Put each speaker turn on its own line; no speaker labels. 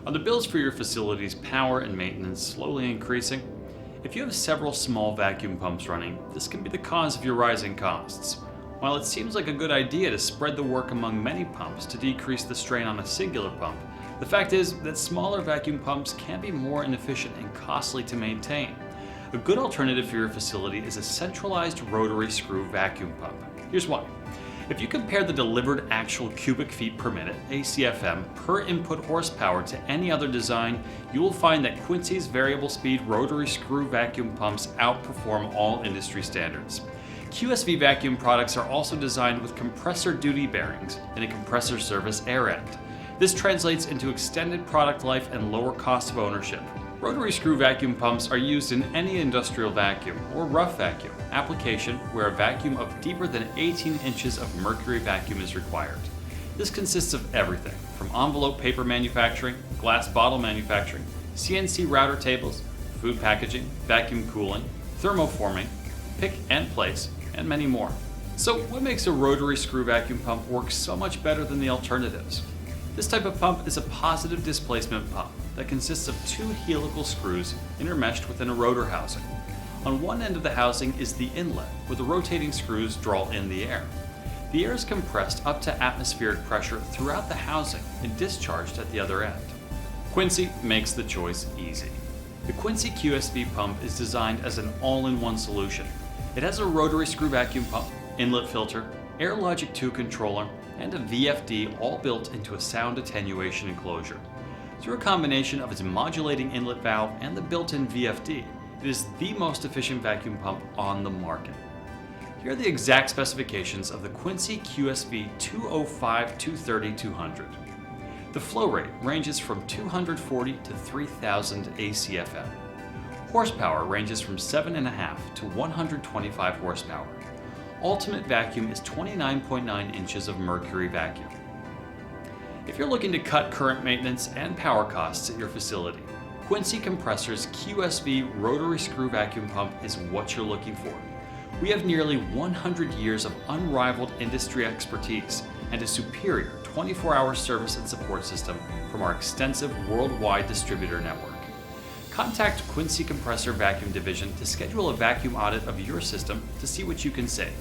Are the bills for your facility's power and maintenance slowly increasing? If you have several small vacuum pumps running, this can be the cause of your rising costs. While it seems like a good idea to spread the work among many pumps to decrease the strain on a singular pump, the fact is that smaller vacuum pumps can be more inefficient and costly to maintain. A good alternative for your facility is a centralized rotary screw vacuum pump. Here's why. If you compare the delivered actual cubic feet per minute, ACFM, per input horsepower to any other design, you will find that Quincy's variable speed rotary screw vacuum pumps outperform all industry standards. QSV vacuum products are also designed with compressor duty bearings and a compressor service air end. This translates into extended product life and lower cost of ownership. Rotary screw vacuum pumps are used in any industrial vacuum or rough vacuum application where a vacuum of deeper than 18 inches of mercury vacuum is required. This consists of everything from envelope paper manufacturing, glass bottle manufacturing, CNC router tables, food packaging, vacuum cooling, thermoforming, pick and place, and many more. So what makes a rotary screw vacuum pump work so much better than the alternatives? This type of pump is a positive displacement pump that consists of two helical screws intermeshed within a rotor housing. On one end of the housing is the inlet, where the rotating screws draw in the air. The air is compressed up to atmospheric pressure throughout the housing and discharged at the other end. Quincy makes the choice easy. The Quincy QSV pump is designed as an all-in-one solution. It has a rotary screw vacuum pump, inlet filter, AirLogic 2 controller, and a VFD all built into a sound attenuation enclosure. Through a combination of its modulating inlet valve and the built-in VFD, it is the most efficient vacuum pump on the market. Here are the exact specifications of the Quincy QSV 205-230-200. The flow rate ranges from 240 to 3000 ACFM. Horsepower ranges from 7.5 to 125 horsepower. Ultimate vacuum is 29.9 inches of mercury vacuum. If you're looking to cut current maintenance and power costs at your facility, Quincy Compressor's QSV rotary screw vacuum pump is what you're looking for. We have nearly 100 years of unrivaled industry expertise and a superior 24-hour service and support system from our extensive worldwide distributor network. Contact Quincy Compressor Vacuum Division to schedule a vacuum audit of your system to see what you can save.